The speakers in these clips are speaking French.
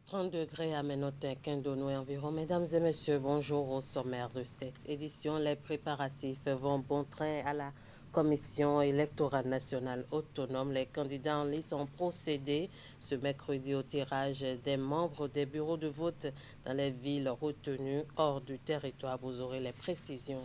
30 degrés à Ménotin, Kindono et environ. Mesdames et messieurs, bonjour au sommaire de cette édition. Les préparatifs vont bon train à la Commission électorale nationale autonome. Les candidats en lice ont procédé ce mercredi au tirage des membres des bureaux de vote dans les villes retenues hors du territoire. Vous aurez les précisions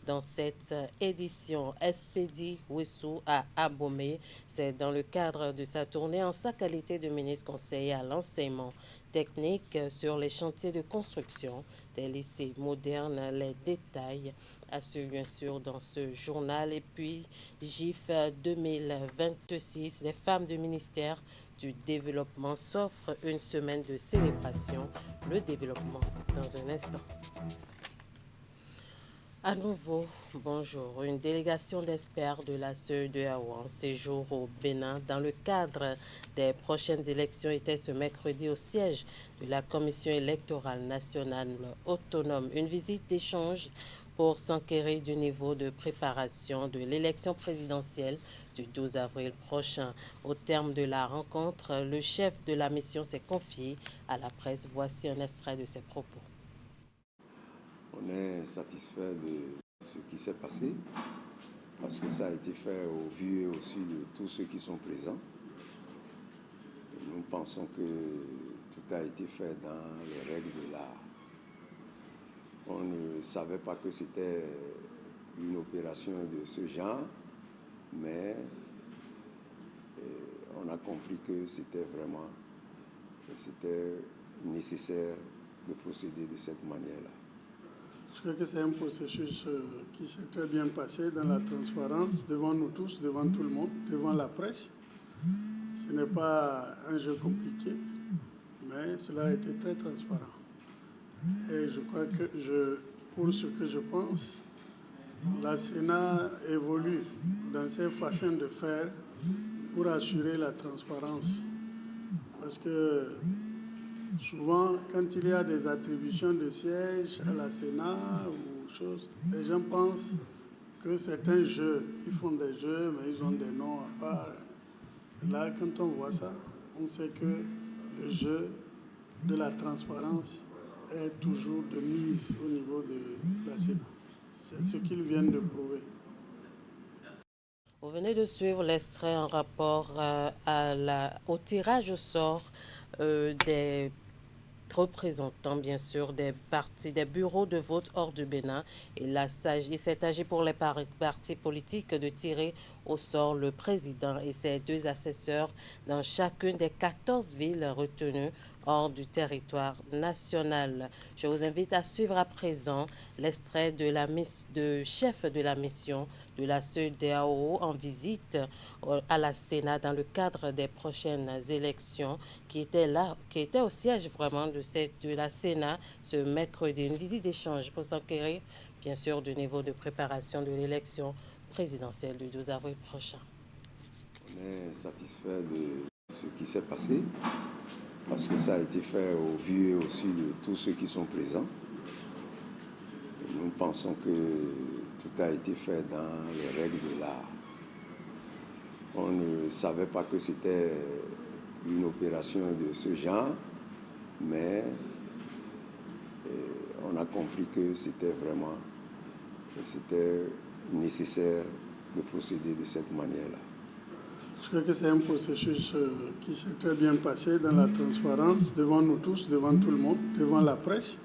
dans cette édition. Expédie Wissou à Abomey, c'est dans le cadre de sa tournée en sa qualité de ministre conseiller à l'enseignement technique sur les chantiers de construction des lycées modernes. Les détails à suivre bien sûr dans ce journal. Et puis GIF 2026, les femmes du ministère du développement s'offrent une semaine de célébration. Le développement dans un instant. À nouveau, bonjour. Une délégation d'experts de la CEDEAO en séjour au Bénin dans le cadre des prochaines élections était ce mercredi au siège de la Commission électorale nationale autonome. Une visite d'échange pour s'enquérir du niveau de préparation de l'élection présidentielle du 12 avril prochain. Au terme de la rencontre, le chef de la mission s'est confié à la presse. Voici un extrait de ses propos. On est satisfait de ce qui s'est passé parce que ça a été fait au vu aussi de tous ceux qui sont présents. Nous pensons que tout a été fait dans les règles de l'art. On ne savait pas que c'était une opération de ce genre, mais on a compris que c'était nécessaire de procéder de cette manière-là. Je crois que c'est un processus qui s'est très bien passé dans la transparence, devant nous tous, devant tout le monde, devant la presse. Ce n'est pas un jeu compliqué, mais cela a été très transparent. Et je crois que, pour ce que je pense, la Sénat évolue dans ses façons de faire pour assurer la transparence. Parce que souvent, quand il y a des attributions de sièges à la Sénat ou choses, les gens pensent que c'est un jeu. Ils font des jeux, mais ils ont des noms à part. Là, quand on voit ça, on sait que le jeu de la transparence est toujours de mise au niveau de la Sénat. C'est ce qu'ils viennent de prouver. Vous venez de suivre l'extrait en rapport au tirage au sort des représentants, bien sûr, des bureaux de vote hors du Bénin. Et là, il s'est agi pour les partis politiques de tirer au sort le président et ses deux assesseurs dans chacune des 14 villes retenues hors du territoire national. Je vous invite à suivre à présent l'extrait de chef de la mission de la CEDEAO en visite à la Sénat dans le cadre des prochaines élections qui était au siège vraiment de la Sénat ce mercredi. Une visite d'échange pour s'enquérir bien sûr du niveau de préparation de l'élection présidentielle du 12 avril prochain. On est satisfait de ce qui s'est passé parce que ça a été fait au vu aussi de tous ceux qui sont présents. Nous pensons que tout a été fait dans les règles de l'art. On ne savait pas que c'était une opération de ce genre, mais on a compris que c'était nécessaire de procéder de cette manière-là. Je crois que c'est un processus qui s'est très bien passé dans la transparence, devant nous tous, devant tout le monde, devant la presse.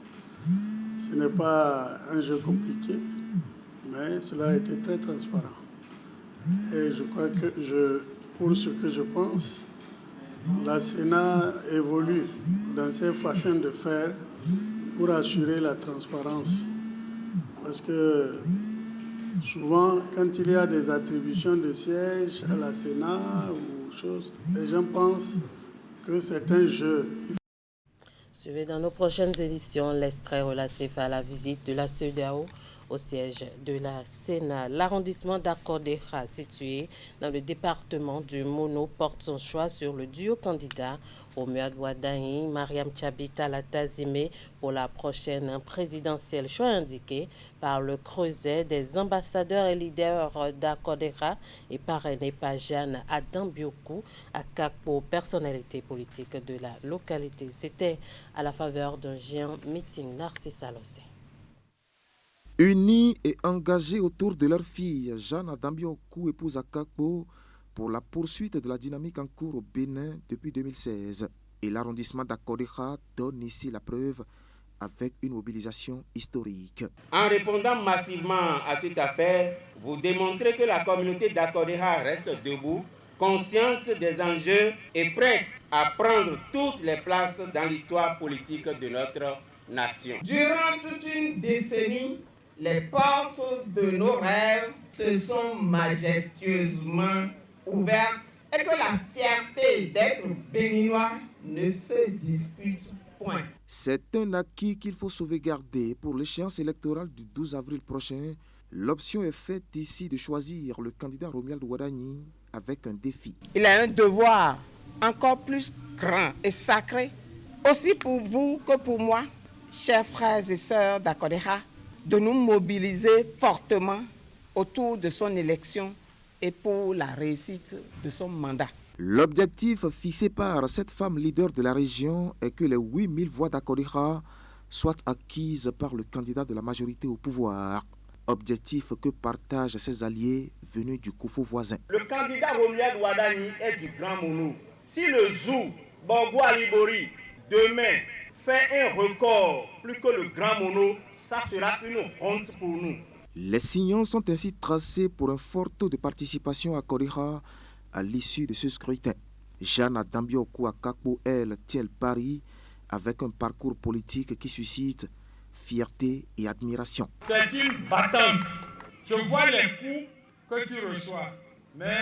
Ce n'est pas un jeu compliqué, mais cela a été très transparent. Et je crois que, pour ce que je pense, la Sénat évolue dans ses façons de faire pour assurer la transparence. Parce que souvent, quand il y a des attributions de sièges à la Sénat ou choses, les gens pensent que c'est un jeu. Suivez dans nos prochaines éditions l'extrait relatif à la visite de la CEDEAO au siège de la Sénat. L'arrondissement d'Akodera, situé dans le département du Mono, porte son choix sur le duo candidat Romuald Wardani, Mariam Tchabi Talata Zime pour la prochaine présidentielle. Choix indiqué par le creuset des ambassadeurs et leaders d'Akodera et parrainé par Jeanne Adam-Biokou, Akakpo, personnalité politique de la localité. C'était à la faveur d'un géant meeting. Narcisse Alossé. Unis et engagés autour de leur fille, Jeanne Adambiokou épouse Akakpo pour la poursuite de la dynamique en cours au Bénin depuis 2016. Et l'arrondissement d'Akodera donne ici la preuve avec une mobilisation historique. En répondant massivement à cet appel, vous démontrez que la communauté d'Akodera reste debout, consciente des enjeux et prête à prendre toutes les places dans l'histoire politique de notre nation. Durant toute une décennie, les portes de nos rêves se sont majestueusement ouvertes et que la fierté d'être béninois ne se dispute point. C'est un acquis qu'il faut sauvegarder. Pour l'échéance électorale du 12 avril prochain, l'option est faite ici de choisir le candidat Romuald Wardani avec un défi. Il a un devoir encore plus grand et sacré, aussi pour vous que pour moi, chers frères et sœurs d'Akodera, de nous mobiliser fortement autour de son élection et pour la réussite de son mandat. L'objectif fixé par cette femme leader de la région est que les 8000 voix d'Akodera soient acquises par le candidat de la majorité au pouvoir. Objectif que partagent ses alliés venus du Koufou voisin. Le candidat Romuald Wardani est du Grand Mono. Si le jour Borgo Alibori demain fait un record plus que le Grand Mono, ça sera une honte pour nous. Les signaux sont ainsi tracés pour un fort taux de participation à Akodera à l'issue de ce scrutin. Jeanne Adambiokou Akakpo, elle, tient le pari avec un parcours politique qui suscite fierté et admiration. C'est une battante. Je vois les coups que tu reçois, mais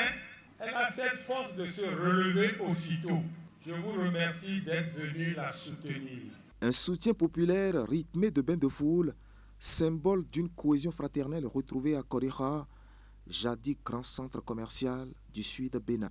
elle a cette force de se relever aussitôt. Je vous remercie d'être venu la soutenir. Un soutien populaire rythmé de bains de foule, symbole d'une cohésion fraternelle retrouvée à Akodera, jadis grand centre commercial du sud Bénin.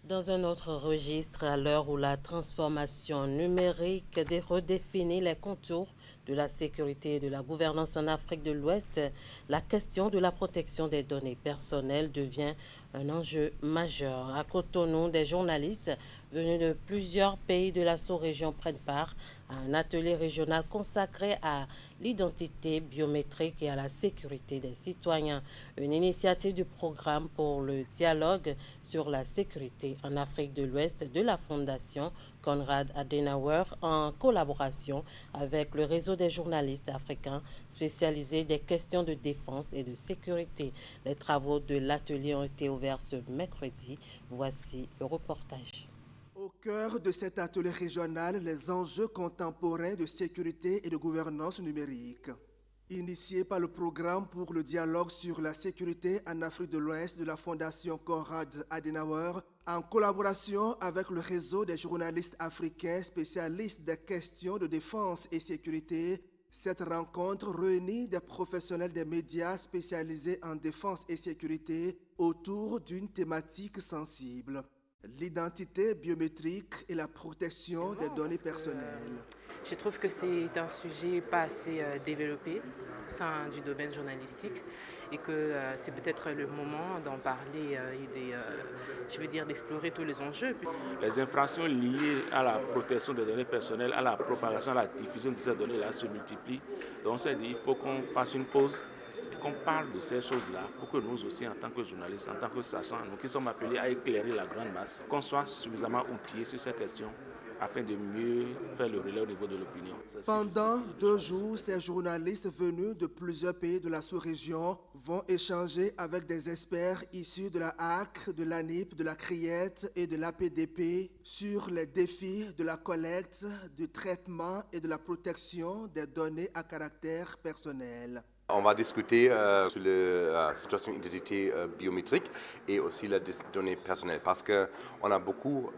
Dans un autre registre, à l'heure où la transformation numérique redéfinit les contours de la sécurité et de la gouvernance en Afrique de l'Ouest, la question de la protection des données personnelles devient un enjeu majeur. À Cotonou, des journalistes venus de plusieurs pays de la sous-région prennent part à un atelier régional consacré à l'identité biométrique et à la sécurité des citoyens. Une initiative du programme pour le dialogue sur la sécurité en Afrique de l'Ouest de la Fondation Konrad Adenauer en collaboration avec le réseau des journalistes africains spécialisés des questions de défense et de sécurité. Les travaux de l'atelier ont été ouverts ce mercredi. Voici le reportage. Au cœur de cet atelier régional, les enjeux contemporains de sécurité et de gouvernance numérique. Initié par le programme pour le dialogue sur la sécurité en Afrique de l'Ouest de la Fondation Konrad Adenauer, en collaboration avec le réseau des journalistes africains spécialistes des questions de défense et sécurité, cette rencontre réunit des professionnels des médias spécialisés en défense et sécurité autour d'une thématique sensible. L'identité biométrique et la protection des données personnelles. Je trouve que c'est un sujet pas assez développé au sein du domaine journalistique et que c'est peut-être le moment d'en parler et d'explorer tous les enjeux. Les infractions liées à la protection des données personnelles, à la propagation, à la diffusion de ces données-là se multiplient. Donc on s'est dit qu'il faut qu'on fasse une pause et qu'on parle de ces choses-là pour que nous aussi, en tant que journalistes, en tant que sachants, nous qui sommes appelés à éclairer la grande masse, qu'on soit suffisamment outillés sur ces questions afin de mieux faire le relais au niveau de l'opinion. Pendant 2 jours, ces journalistes venus de plusieurs pays de la sous-région vont échanger avec des experts issus de la HAC, de l'ANIP, de la CRIET et de l'APDP sur les défis de la collecte, du traitement et de la protection des données à caractère personnel. On va discuter sur la situation d'identité biométrique et aussi les données personnelles parce qu'on a beaucoup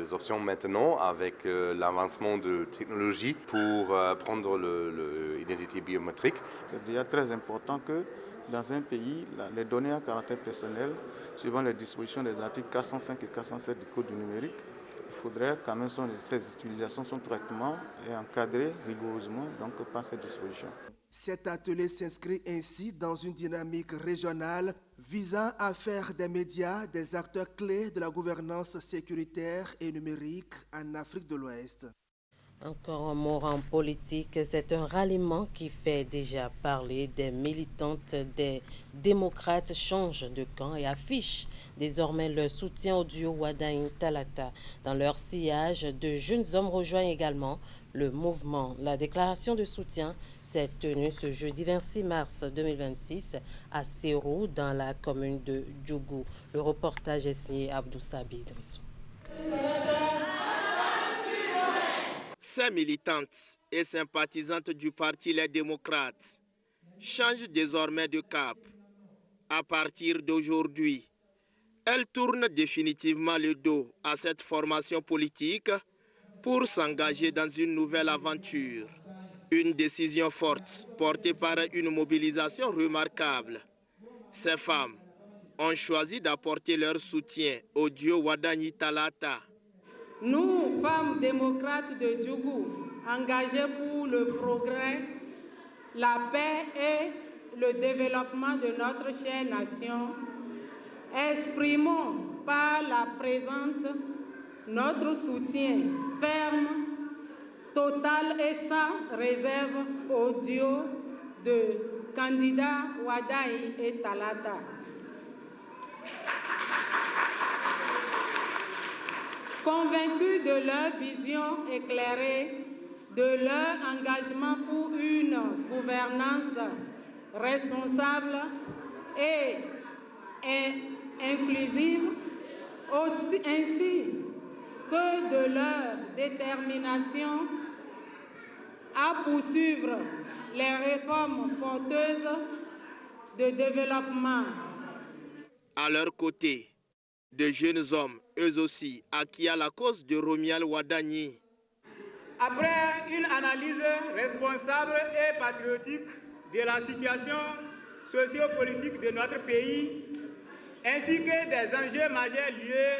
d'options maintenant avec l'avancement de technologie pour prendre l'identité biométrique. C'est déjà très important que dans un pays, les données à caractère personnel, suivant les dispositions des articles 405 et 407 du Code du numérique, il faudrait quand même ces utilisations, son traitement est encadré rigoureusement donc, par ces dispositions. Cet atelier s'inscrit ainsi dans une dynamique régionale visant à faire des médias des acteurs clés de la gouvernance sécuritaire et numérique en Afrique de l'Ouest. Encore un mot en politique, c'est un ralliement qui fait déjà parler. Des militantes des démocrates changent de camp et affichent désormais leur soutien au duo Wadain Talata. Dans leur sillage, de jeunes hommes rejoignent également le mouvement. La déclaration de soutien s'est tenue ce jeudi 26 mars 2026 à Sérou, dans la commune de Djougou. Le reportage est signé Abdou Sabi Idrissou. Ces militantes et sympathisantes du parti Les Démocrates changent désormais de cap. À partir d'aujourd'hui, elles tournent définitivement le dos à cette formation politique pour s'engager dans une nouvelle aventure. Une décision forte portée par une mobilisation remarquable. Ces femmes ont choisi d'apporter leur soutien au duo Wadain Talata. Nous, femmes démocrates de Djougou, engagées pour le progrès, la paix et le développement de notre chère nation, exprimons par la présente notre soutien ferme, total et sans réserve au duo de candidats Wadain et Talata. Convaincus de leur vision éclairée, de leur engagement pour une gouvernance responsable et inclusive, ainsi que de leur détermination à poursuivre les réformes porteuses de développement. À leur côté, de jeunes hommes, eux aussi, acquis à la cause de Romial Wadain. Après une analyse responsable et patriotique de la situation sociopolitique de notre pays, ainsi que des enjeux majeurs liés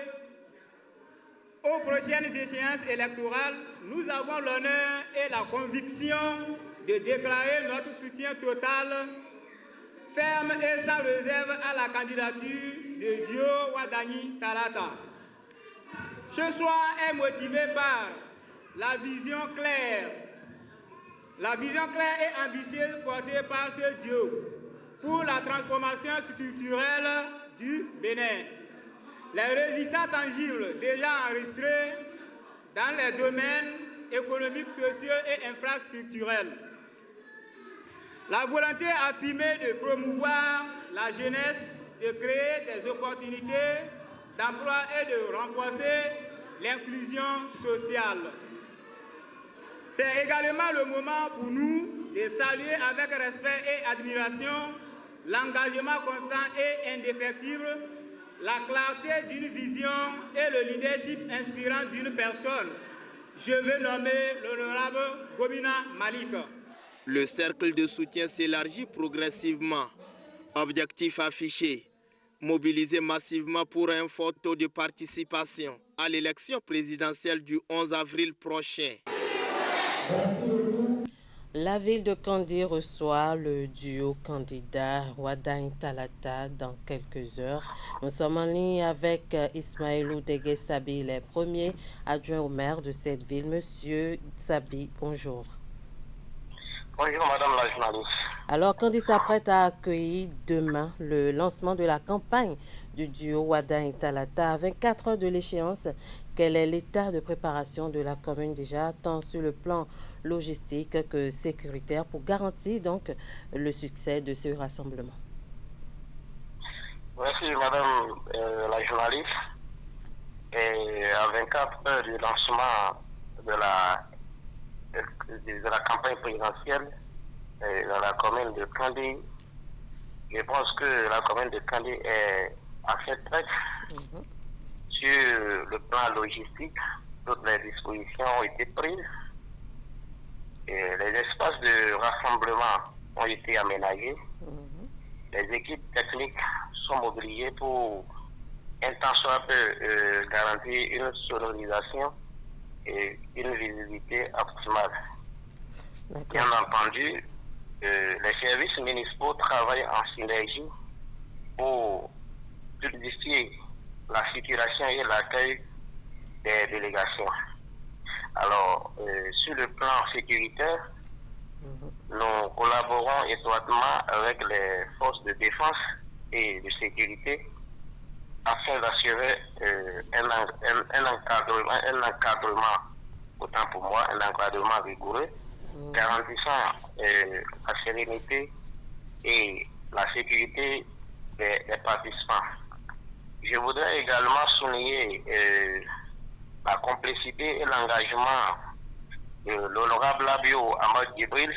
aux prochaines échéances électorales, nous avons l'honneur et la conviction de déclarer notre soutien total, ferme et sans réserve à la candidature de duo Wadain Talata. Ce choix est motivé par la vision claire et ambitieuse portée par ce duo pour la transformation structurelle du Bénin. Les résultats tangibles déjà enregistrés dans les domaines économiques, sociaux et infrastructurels. La volonté affirmée de promouvoir la jeunesse, de créer des opportunités d'emploi et de renforcer l'inclusion sociale. C'est également le moment pour nous de saluer avec respect et admiration l'engagement constant et indéfectible, la clarté d'une vision et le leadership inspirant d'une personne. Je veux nommer l'honorable Gomina Malik. Le cercle de soutien s'élargit progressivement. Objectif affiché, mobiliser massivement pour un fort taux de participation à l'élection présidentielle du 11 avril prochain. La ville de Kandi reçoit le duo candidat Wadain Talata dans quelques heures. Nous sommes en ligne avec Ismaëlou Degué Sabi, le premier adjoint au maire de cette ville. Monsieur Sabi, bonjour. Bonjour madame la journaliste. Alors, Kandi s'apprête à accueillir demain le lancement de la campagne du duo Wadain Talata à 24 heures de l'échéance. Quel est l'état de préparation de la commune déjà, tant sur le plan logistique que sécuritaire, pour garantir donc le succès de ce rassemblement? Merci madame la journaliste. Et à 24 heures du lancement de la campagne présidentielle, dans la commune de Kandi. Je pense que la commune de Kandi est à fait prête. Sur le plan logistique, toutes les dispositions ont été prises. Et les espaces de rassemblement ont été aménagés. Les équipes techniques sont mobilisées pour un temps soit peu garantir une sonorisation et une visibilité optimale. Bien entendu, les services municipaux travaillent en synergie pour fluidifier la circulation et l'accueil des délégations. Alors, sur le plan sécuritaire, nous collaborons étroitement avec les forces de défense et de sécurité afin d'assurer un encadrement, autant pour moi, un encadrement rigoureux, garantissant la sérénité et la sécurité des participants. Je voudrais également souligner la complicité et l'engagement de l'honorable Labio Ahmad Djibril,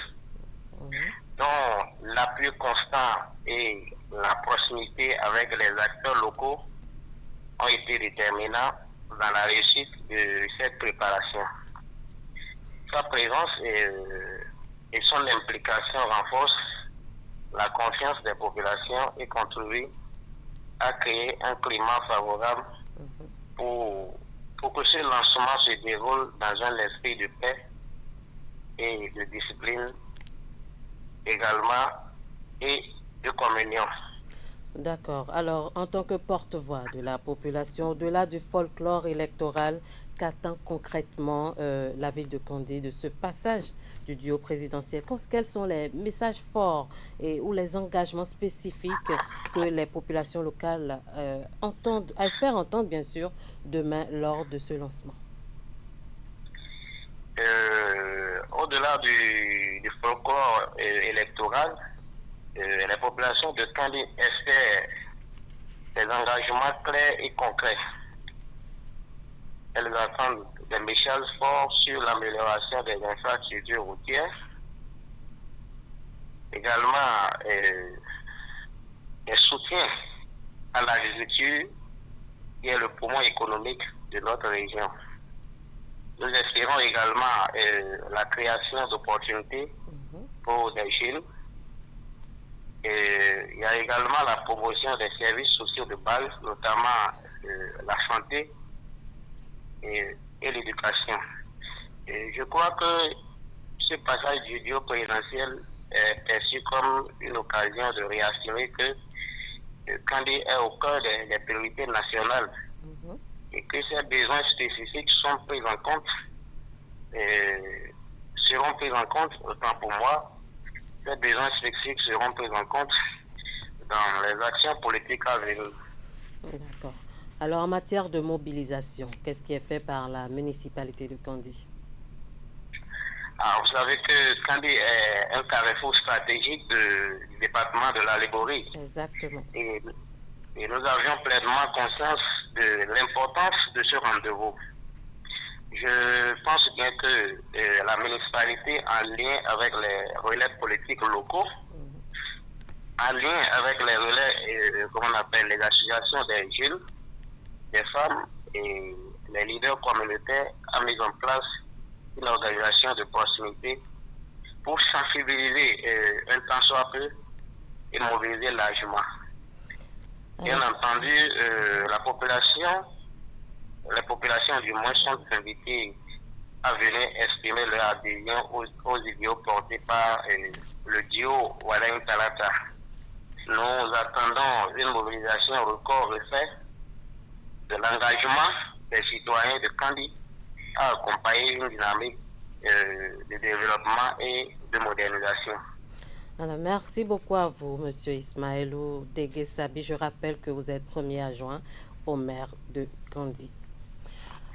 dont l'appui constant et la proximité avec les acteurs locaux ont été déterminants dans la réussite de cette préparation. Sa présence et son implication renforcent la confiance des populations et contribuent à créer un climat favorable pour que ce lancement se déroule dans un esprit de paix et de discipline également et de communion. D'accord. Alors, en tant que porte-voix de la population, au-delà du folklore électoral, qu'attend concrètement la ville de Kandi de ce passage du duo présidentiel? Quels sont les messages forts ou les engagements spécifiques que les populations locales espèrent entendre, bien sûr, demain lors de ce lancement? Au-delà du folklore électoral, les populations de Kandi espèrent des engagements clairs et concrets. Elles attendent des messages forts sur l'amélioration des infrastructures routières, également des soutiens à l'agriculture qui est le poumon économique de notre région. Nous espérons également la création d'opportunités pour des jeunes. Il y a également la promotion des services sociaux de base, notamment la santé et l'éducation. Je crois que ce passage du duo présidentiel est perçu comme une occasion de réaffirmer que Kandi est au cœur des priorités nationales et que ces besoins spécifiques sont pris en compte, seront pris en compte, autant pour moi, ces besoins spécifiques seront pris en compte dans les actions politiques à venir. D'accord. Alors, en matière de mobilisation, qu'est-ce qui est fait par la municipalité de Kandi? Alors, vous savez que Kandi est un carrefour stratégique du département de la Leborie. Exactement. Et nous avions pleinement conscience de l'importance de ce rendez-vous. Je pense bien que la municipalité, en lien avec les relais politiques locaux, en lien avec les relais, comment on appelle, les associations des jeunes, des femmes et les leaders communautaires, a mis en place une organisation de proximité pour sensibiliser un temps soit peu et mobiliser largement. Bien entendu, les populations du moins sont invitées à venir exprimer leur adhésion aux idéaux portés par le duo Walain Talata. Nous attendons une mobilisation record refait de l'engagement des citoyens de Kandi à accompagner une dynamique de développement et de modernisation. Alors, merci beaucoup à vous, M. Ismaëlou Deguessabi. Je rappelle que vous êtes premier adjoint au maire de Kandi.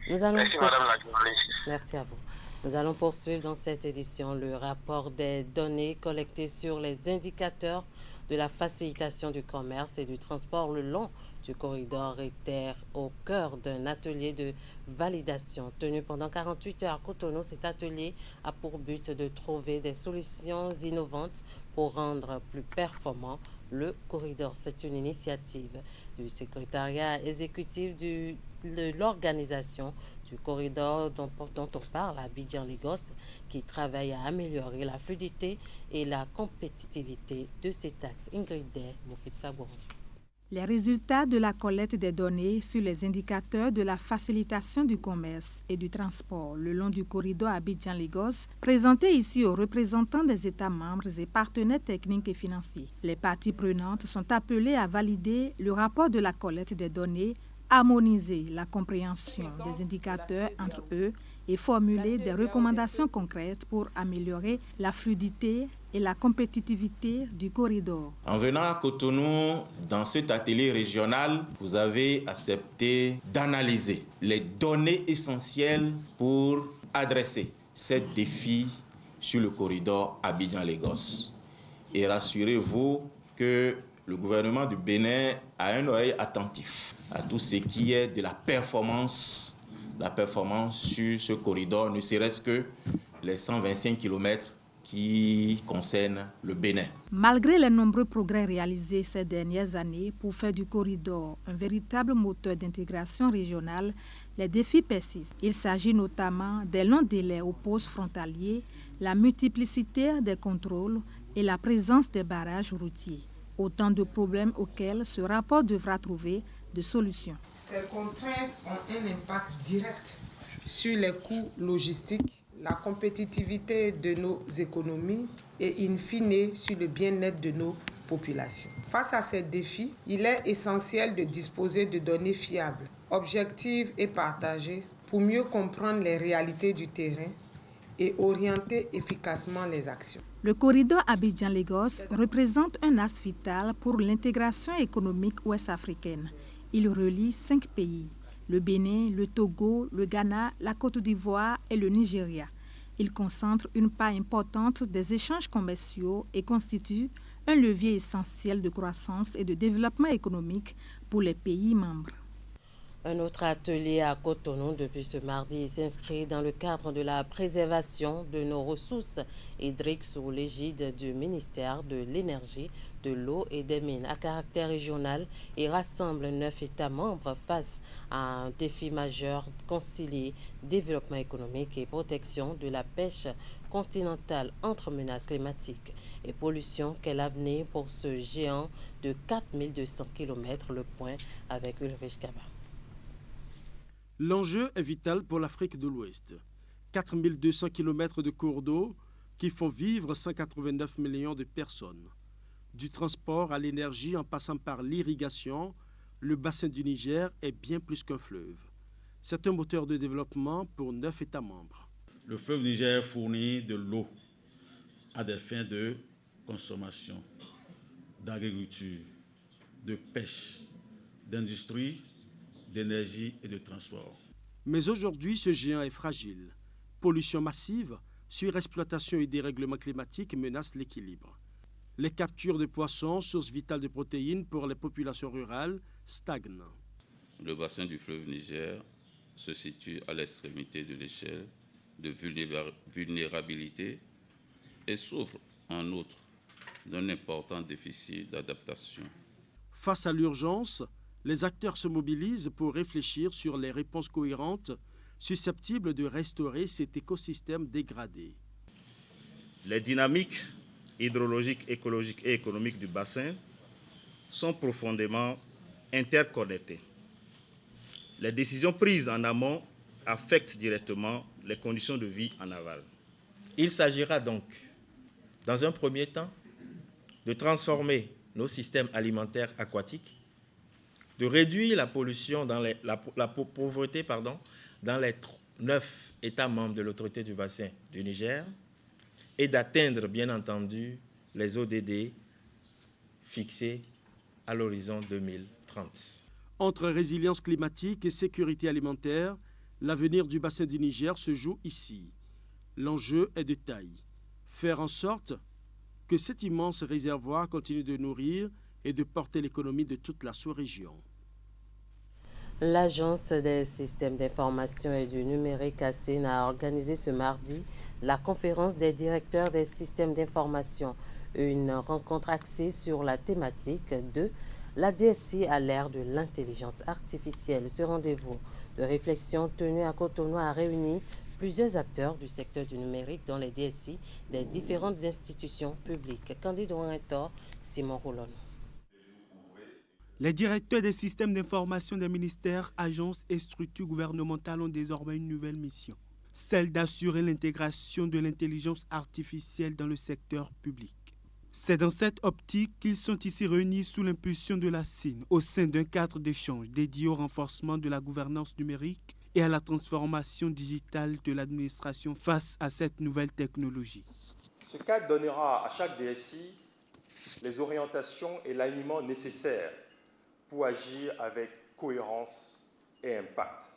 Merci, Madame la journaliste. Merci à vous. Nous allons poursuivre dans cette édition le rapport des données collectées sur les indicateurs de la facilitation du commerce et du transport le long du corridor était au cœur d'un atelier de validation tenu pendant 48 heures à Cotonou. Cet atelier a pour but de trouver des solutions innovantes pour rendre plus performant le corridor. C'est une initiative du secrétariat exécutif de l'organisation du corridor dont on parle à Abidjan-Lagos, qui travaille à améliorer la fluidité et la compétitivité de cet axe. Ingrid Moufid Sabour. Les résultats de la collecte des données sur les indicateurs de la facilitation du commerce et du transport le long du corridor Abidjan-Lagos, présentés ici aux représentants des États membres et partenaires techniques et financiers. Les parties prenantes sont appelées à valider le rapport de la collecte des données, harmoniser la compréhension des indicateurs entre eux et formuler des recommandations concrètes pour améliorer la fluidité et la compétitivité du corridor. En venant à Cotonou, dans cet atelier régional, vous avez accepté d'analyser les données essentielles pour adresser ces défis sur le corridor Abidjan-Lagos. Et rassurez-vous que le gouvernement du Bénin a une oreille attentive à tout ce qui est de la performance sur ce corridor, ne serait-ce que les 125 km qui concernent le Bénin. Malgré les nombreux progrès réalisés ces dernières années pour faire du corridor un véritable moteur d'intégration régionale, les défis persistent. Il s'agit notamment des longs délais aux postes frontaliers, la multiplicité des contrôles et la présence des barrages routiers. Autant de problèmes auxquels ce rapport devra trouver des solutions. Ces contraintes ont un impact direct sur les coûts logistiques, la compétitivité de nos économies et in fine sur le bien-être de nos populations. Face à ces défis, il est essentiel de disposer de données fiables, objectives et partagées pour mieux comprendre les réalités du terrain et orienter efficacement les actions. Le corridor Abidjan-Lagos représente un axe vital pour l'intégration économique ouest-africaine. Il relie 5 pays, le Bénin, le Togo, le Ghana, la Côte d'Ivoire et le Nigeria. Il concentre une part importante des échanges commerciaux et constitue un levier essentiel de croissance et de développement économique pour les pays membres. Un autre atelier à Cotonou depuis ce mardi s'inscrit dans le cadre de la préservation de nos ressources hydriques sous l'égide du ministère de l'Énergie, de l'Eau et des Mines à caractère régional et rassemble 9 États membres face à un défi majeur: concilier développement économique et protection de la pêche continentale entre menaces climatiques et pollution. Quel avenir pour ce géant de 4200 km? Le point avec Ulrich Kaba. L'enjeu est vital pour l'Afrique de l'Ouest. 4200 km de cours d'eau qui font vivre 189 millions de personnes. Du transport à l'énergie en passant par l'irrigation, le bassin du Niger est bien plus qu'un fleuve. C'est un moteur de développement pour 9 États membres. Le fleuve Niger fournit de l'eau à des fins de consommation, d'agriculture, de pêche, d'industrie, d'énergie et de transport. Mais aujourd'hui, ce géant est fragile. Pollution massive, surexploitation et dérèglement climatique menacent l'équilibre. Les captures de poissons, source vitale de protéines pour les populations rurales, stagnent. Le bassin du fleuve Niger se situe à l'extrémité de l'échelle de vulnérabilité et souffre en outre d'un important déficit d'adaptation. Face à l'urgence, les acteurs se mobilisent pour réfléchir sur les réponses cohérentes susceptibles de restaurer cet écosystème dégradé. Les dynamiques hydrologiques, écologiques et économiques du bassin sont profondément interconnectées. Les décisions prises en amont affectent directement les conditions de vie en aval. Il s'agira donc, dans un premier temps, de transformer nos systèmes alimentaires aquatiques, de réduire la pollution, la pauvreté dans les 9 États membres de l'autorité du bassin du Niger et d'atteindre, bien entendu, les ODD fixés à l'horizon 2030. Entre résilience climatique et sécurité alimentaire, l'avenir du bassin du Niger se joue ici. L'enjeu est de taille. Faire en sorte que cet immense réservoir continue de nourrir et de porter l'économie de toute la sous-région. L'Agence des systèmes d'information et du numérique ASIN a organisé ce mardi la conférence des directeurs des systèmes d'information, une rencontre axée sur la thématique de la DSI à l'ère de l'intelligence artificielle. Ce rendez-vous de réflexion tenu à Cotonou a réuni plusieurs acteurs du secteur du numérique dont les DSI des différentes institutions publiques. Candide Ouantor, Simon Roulon. Les directeurs des systèmes d'information des ministères, agences et structures gouvernementales ont désormais une nouvelle mission, celle d'assurer l'intégration de l'intelligence artificielle dans le secteur public. C'est dans cette optique qu'ils sont ici réunis sous l'impulsion de la CIN au sein d'un cadre d'échange dédié au renforcement de la gouvernance numérique et à la transformation digitale de l'administration face à cette nouvelle technologie. Ce cadre donnera à chaque DSI les orientations et l'alignement nécessaires pour agir avec cohérence et impact.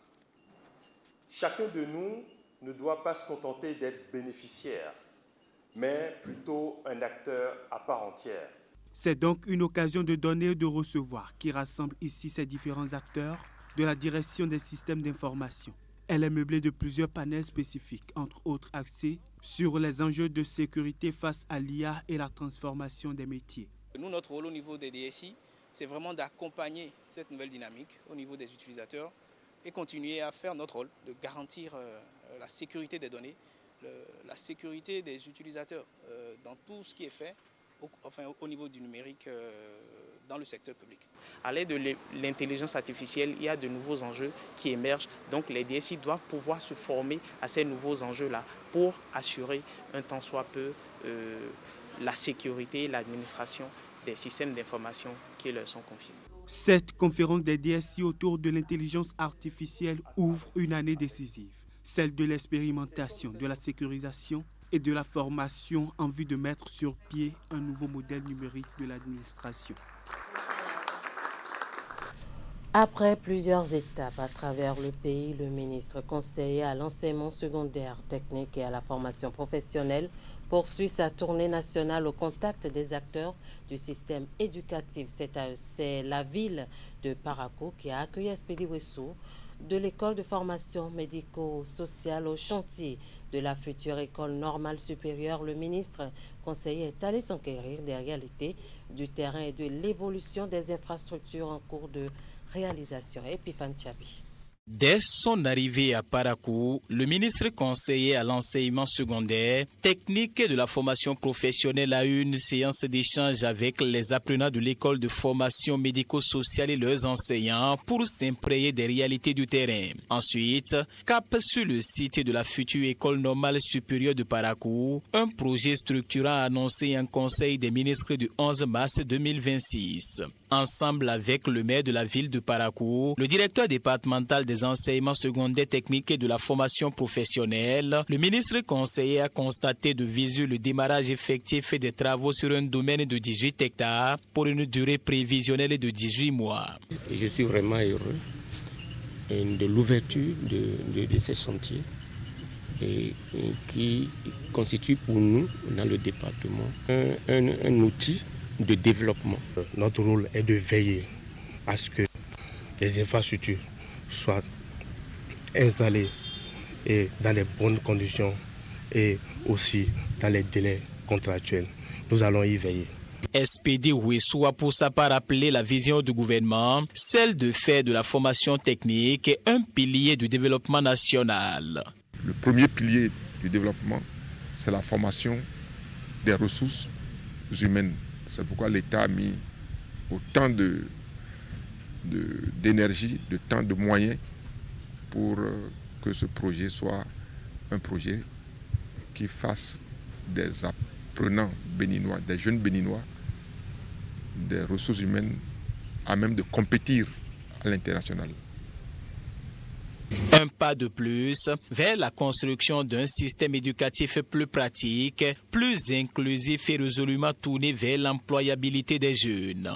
Chacun de nous ne doit pas se contenter d'être bénéficiaire, mais plutôt un acteur à part entière. C'est donc une occasion de donner et de recevoir qui rassemble ici ces différents acteurs de la direction des systèmes d'information. Elle est meublée de plusieurs panels spécifiques, entre autres axés sur les enjeux de sécurité face à l'IA et la transformation des métiers. Nous, notre rôle au niveau des DSI, c'est vraiment d'accompagner cette nouvelle dynamique au niveau des utilisateurs et continuer à faire notre rôle de garantir la sécurité des données, la sécurité des utilisateurs dans tout ce qui est fait au niveau du numérique dans le secteur public. À l'aide de l'intelligence artificielle, il y a de nouveaux enjeux qui émergent. Donc les DSI doivent pouvoir se former à ces nouveaux enjeux-là pour assurer un tant soit peu la sécurité et l'administration des systèmes d'information qui leur sont confiés. Cette conférence des DSI autour de l'intelligence artificielle ouvre une année décisive, celle de l'expérimentation, de la sécurisation et de la formation en vue de mettre sur pied un nouveau modèle numérique de l'administration. Après plusieurs étapes à travers le pays, le ministre conseiller à l'enseignement secondaire, technique et à la formation professionnelle poursuit sa tournée nationale au contact des acteurs du système éducatif. C'est la ville de Parakou qui a accueilli Espedi Wessou de l'école de formation médico-sociale au chantier de la future école normale supérieure. Le ministre conseiller est allé s'enquérir des réalités du terrain et de l'évolution des infrastructures en cours de réalisation. Epiphane Tchabi. Dès son arrivée à Parakou, le ministre conseiller à l'enseignement secondaire, technique et de la formation professionnelle a eu une séance d'échange avec les apprenants de l'école de formation médico-sociale et leurs enseignants pour s'imprégner des réalités du terrain. Ensuite, cap sur le site de la future école normale supérieure de Parakou, un projet structurant annoncé en conseil des ministres du 11 mars 2026. Ensemble avec le maire de la ville de Parakou, le directeur départemental des enseignements secondaires techniques et de la formation professionnelle, le ministre conseiller a constaté de visu le démarrage effectif des travaux sur un domaine de 18 hectares pour une durée prévisionnelle de 18 mois. Je suis vraiment heureux de l'ouverture de ces chantiers qui constitue pour nous, dans le département, un outil de développement. Notre rôle est de veiller à ce que les infrastructures soient installées et dans les bonnes conditions et aussi dans les délais contractuels. Nous allons y veiller. Espedi Wessou a pour sa part appelé la vision du gouvernement, celle de faire de la formation technique un pilier du développement national. Le premier pilier du développement, c'est la formation des ressources humaines. C'est pourquoi l'État a mis autant d'énergie, de temps, de moyens pour que ce projet soit un projet qui fasse des apprenants béninois, des jeunes béninois, des ressources humaines à même de compétir à l'international. Un pas de plus vers la construction d'un système éducatif plus pratique, plus inclusif et résolument tourné vers l'employabilité des jeunes.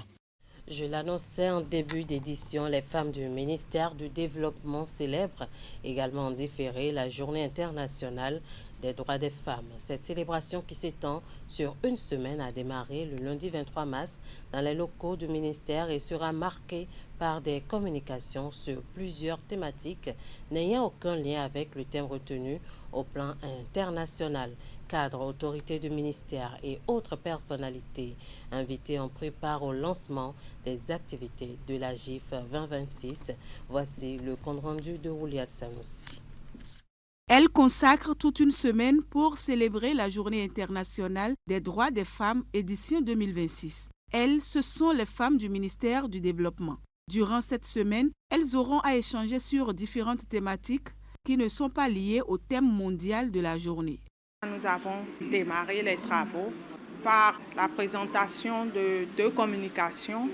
Je l'annonçais en début d'édition, les femmes du ministère du Développement célèbrent également en différé la Journée internationale des droits des femmes. Cette célébration qui s'étend sur une semaine a démarré le lundi 23 mars dans les locaux du ministère et sera marquée par des communications sur plusieurs thématiques n'ayant aucun lien avec le thème retenu au plan international. Cadres, autorités du ministère et autres personnalités invitées en prépare au lancement des activités de la GIF 2026. Voici le compte-rendu de Ouliat Sanoussi. Elle consacre toute une semaine pour célébrer la Journée internationale des droits des femmes édition 2026. Elles, ce sont les femmes du ministère du Développement. Durant cette semaine, elles auront à échanger sur différentes thématiques qui ne sont pas liées au thème mondial de la journée. Nous avons démarré les travaux par la présentation de 2 communications.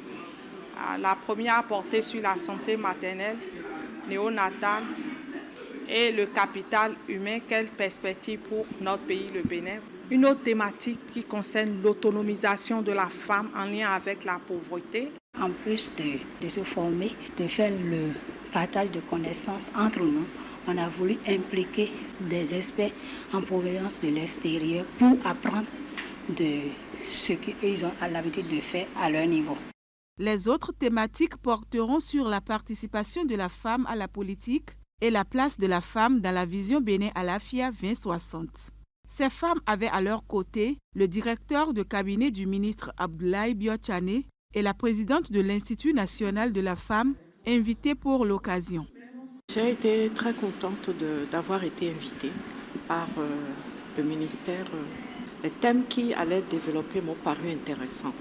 La première portée sur la santé maternelle, néonatale et le capital humain, quelle perspective pour notre pays, le Bénin. Une autre thématique qui concerne l'autonomisation de la femme en lien avec la pauvreté. En plus de se former, de faire le partage de connaissances entre nous, on a voulu impliquer des experts en provenance de l'extérieur pour apprendre de ce qu'ils ont l'habitude de faire à leur niveau. Les autres thématiques porteront sur la participation de la femme à la politique et la place de la femme dans la vision Bénin Alafia 2060. Ces femmes avaient à leur côté le directeur de cabinet du ministre Abdoulaye Biotchane et la présidente de l'Institut national de la femme, invitée pour l'occasion. J'ai été très contente d'avoir été invitée par le ministère. Les thèmes qui allaient développer m'ont paru intéressants.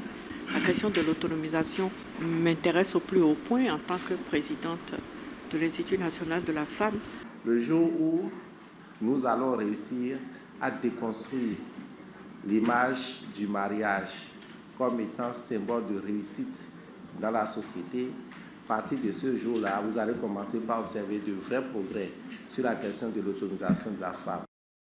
La question de l'autonomisation m'intéresse au plus haut point en tant que présidente de l'Institut national de la femme. Le jour où nous allons réussir à déconstruire l'image du mariage comme étant symbole de réussite dans la société, à partir de ce jour-là, vous allez commencer par observer de vrais progrès sur la question de l'autonomisation de la femme.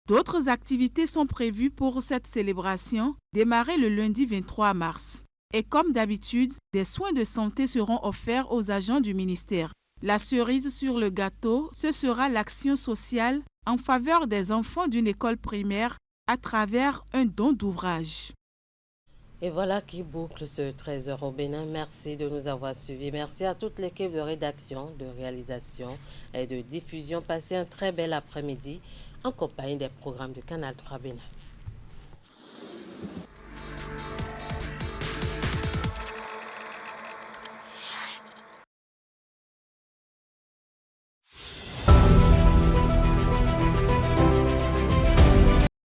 D'autres activités sont prévues pour cette célébration, démarrée le lundi 23 mars. Et comme d'habitude, des soins de santé seront offerts aux agents du ministère. La cerise sur le gâteau, ce sera l'action sociale en faveur des enfants d'une école primaire à travers un don d'ouvrage. Et voilà qui boucle ce 13h au Bénin. Merci de nous avoir suivis. Merci à toute l'équipe de rédaction, de réalisation et de diffusion. Passez un très bel après-midi en compagnie des programmes de Canal 3 Bénin.